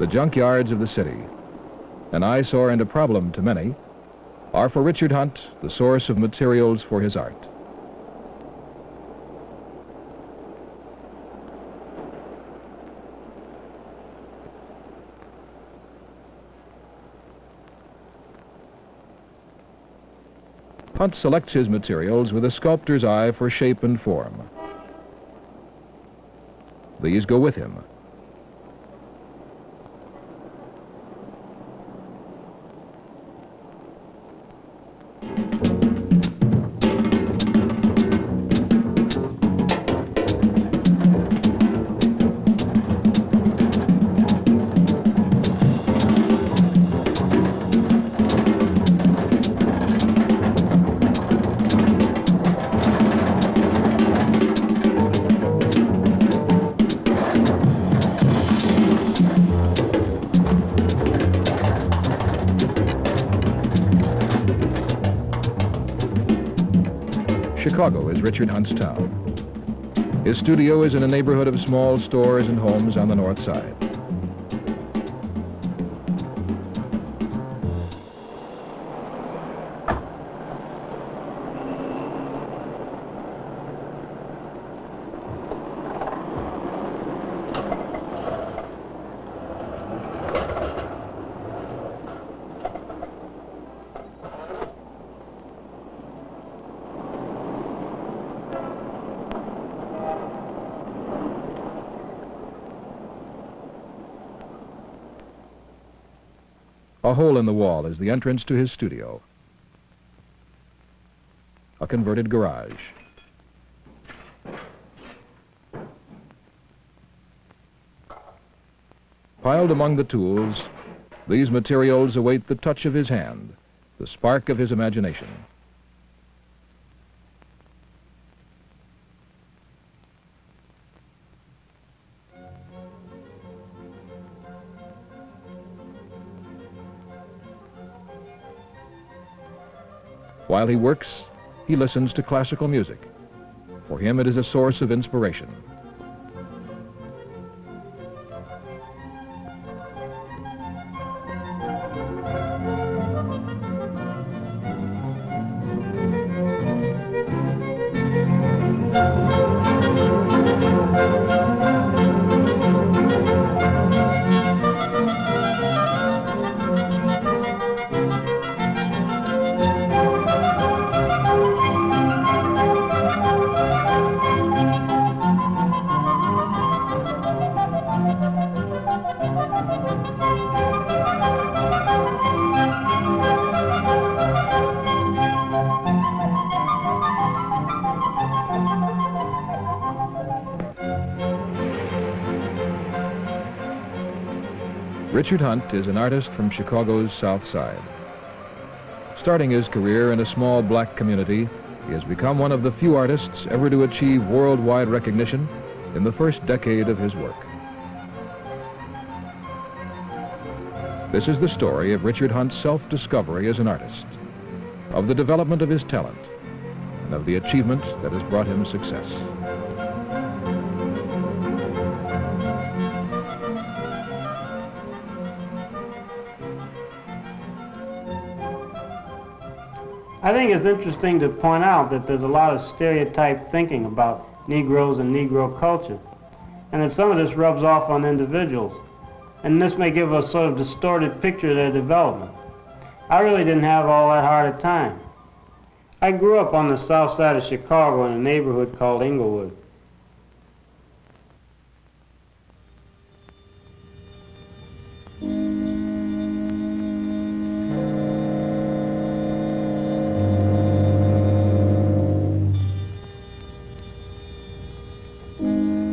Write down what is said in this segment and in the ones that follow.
The junkyards of the city, an eyesore and a problem to many, are for Richard Hunt the source of materials for his art. Hunt selects his materials with a sculptor's eye for shape and form. These go with him. Chicago is Richard Hunt's town. His studio is in a neighborhood of small stores and homes on the north side. A hole in the wall is the entrance to his studio. A converted garage. Piled among the tools, these materials await the touch of his hand, the spark of his imagination. While he works, he listens to classical music. For him, it is a source of inspiration. Richard Hunt is an artist from Chicago's South Side. Starting his career in a small black community, he has become one of the few artists ever to achieve worldwide recognition in the first decade of his work. This is the story of Richard Hunt's self-discovery as an artist, of the development of his talent, and of the achievement that has brought him success. I think it's interesting to point out that there's a lot of stereotype thinking about Negroes and Negro culture, and that some of this rubs off on individuals, and this may give a sort of distorted picture of their development. I really didn't have all that hard a time. I grew up on the south side of Chicago in a neighborhood called Inglewood.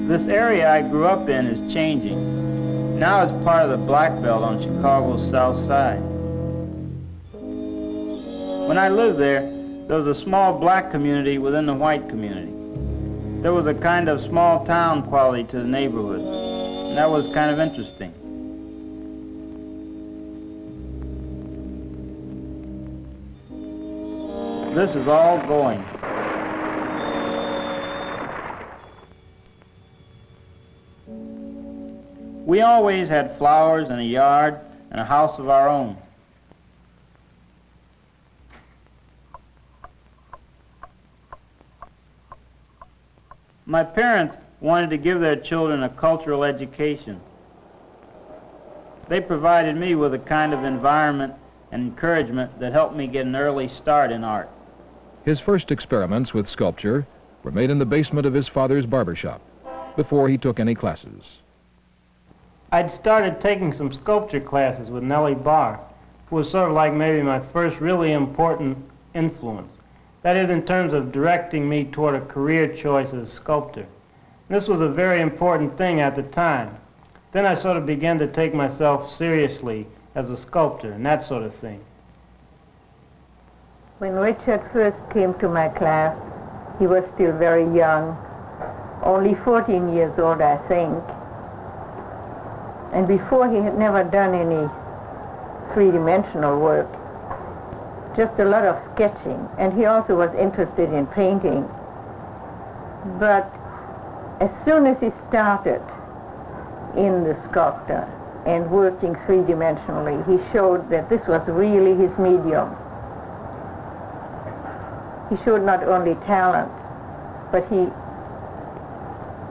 This area I grew up in is changing. Now it's part of the Black Belt on Chicago's south side. When I lived there was a small black community within the white community. There was a kind of small town quality to the neighborhood, and that was kind of interesting. This is all going. We always had flowers and a yard and a house of our own. My parents wanted to give their children a cultural education. They provided me with a kind of environment and encouragement that helped me get an early start in art. His first experiments with sculpture were made in the basement of his father's barber shop before he took any classes. I'd started taking some sculpture classes with Nellie Barr, who was sort of like maybe my first really important influence. That is, in terms of directing me toward a career choice as a sculptor. This was a very important thing at the time. Then I sort of began to take myself seriously as a sculptor and that sort of thing. When Richard first came to my class, he was still very young, only 14 years old, I think. And before, he had never done any three-dimensional work, just a lot of sketching. And he also was interested in painting. But as soon as he started in the Sculptor and working three-dimensionally, he showed that this was really his medium. He showed not only talent, but he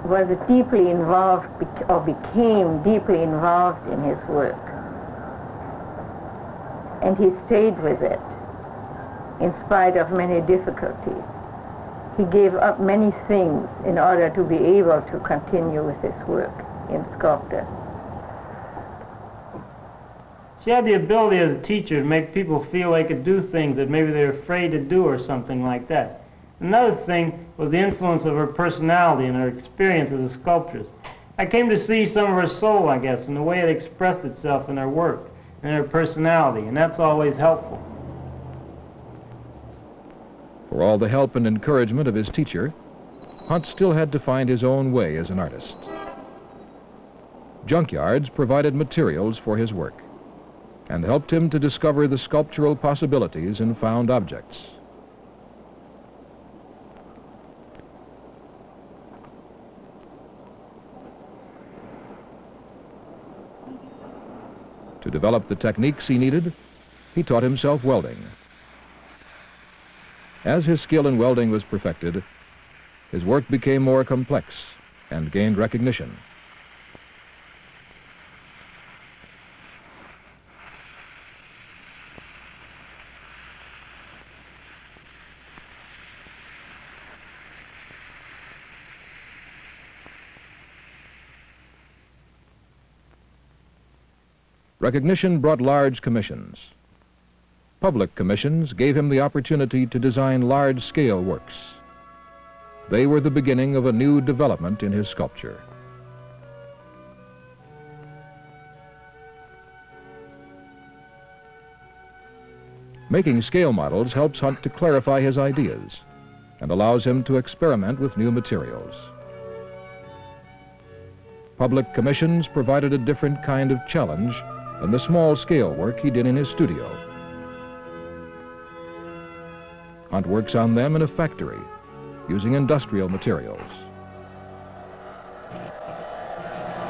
was deeply involved, or became deeply involved in his work. And he stayed with it, in spite of many difficulties. He gave up many things in order to be able to continue with his work in Sculptor. She had the ability as a teacher to make people feel they could do things that maybe they were afraid to do or something like that. Another thing was the influence of her personality and her experience as a sculptress. I came to see some of her soul, I guess, in the way it expressed itself in her work and her personality, and that's always helpful. For all the help and encouragement of his teacher, Hunt still had to find his own way as an artist. Junkyards provided materials for his work and helped him to discover the sculptural possibilities in found objects. To develop the techniques he needed, he taught himself welding. As his skill in welding was perfected, his work became more complex and gained recognition. Recognition brought large commissions. Public commissions gave him the opportunity to design large-scale works. They were the beginning of a new development in his sculpture. Making scale models helps Hunt to clarify his ideas and allows him to experiment with new materials. Public commissions provided a different kind of challenge than the small-scale work he did in his studio. Hunt works on them in a factory, using industrial materials.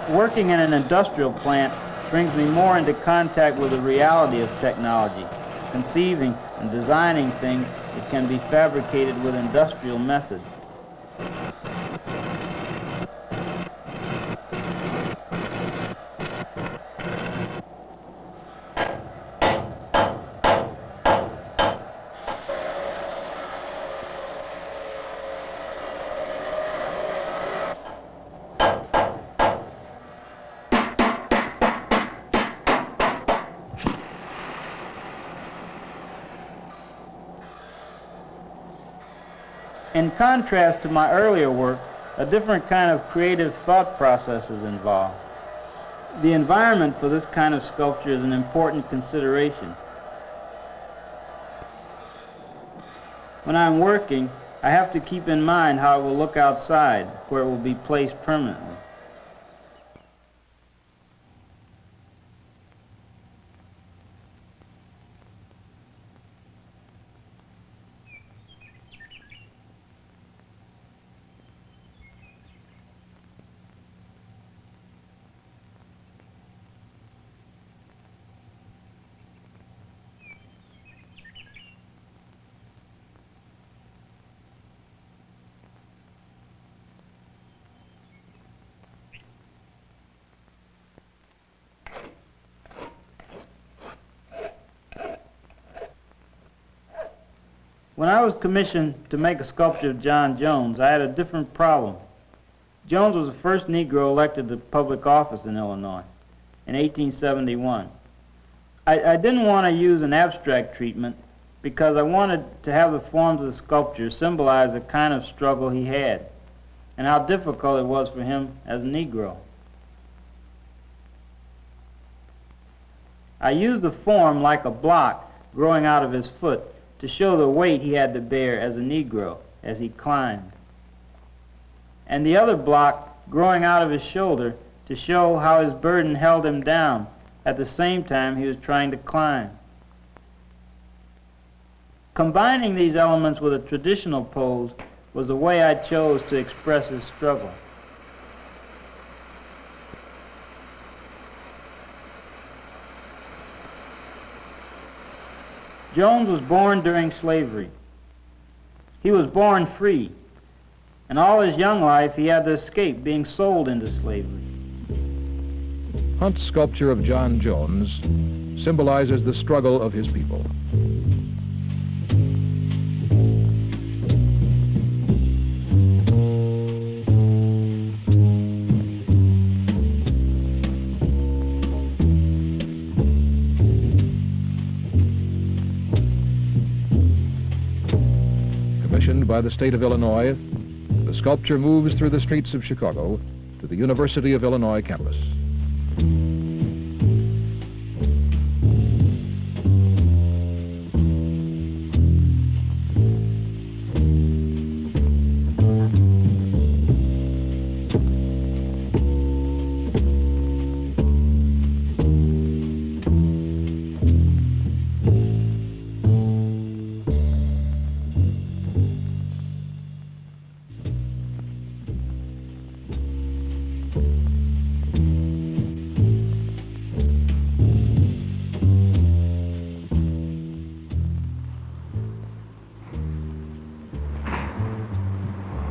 Working in an industrial plant brings me more into contact with the reality of technology, conceiving and designing things that can be fabricated with industrial methods. In contrast to my earlier work, a different kind of creative thought process is involved. The environment for this kind of sculpture is an important consideration. When I'm working, I have to keep in mind how it will look outside, where it will be placed permanently. When I was commissioned to make a sculpture of John Jones, I had a different problem. Jones was the first Negro elected to public office in Illinois in 1871. I didn't want to use an abstract treatment because I wanted to have the forms of the sculpture symbolize the kind of struggle he had and how difficult it was for him as a Negro. I used the form like a block growing out of his foot to show the weight he had to bear as a Negro as he climbed, and the other block growing out of his shoulder to show how his burden held him down at the same time he was trying to climb. Combining these elements with a traditional pose was the way I chose to express his struggle. Jones was born during slavery. He was born free, and all his young life he had to escape being sold into slavery. Hunt's sculpture of John Jones symbolizes the struggle of his people. Commissioned by the state of Illinois, the sculpture moves through the streets of Chicago to the University of Illinois campus.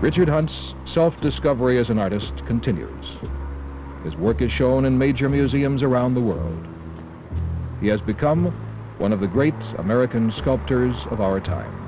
Richard Hunt's self-discovery as an artist continues. His work is shown in major museums around the world. He has become one of the great American sculptors of our time.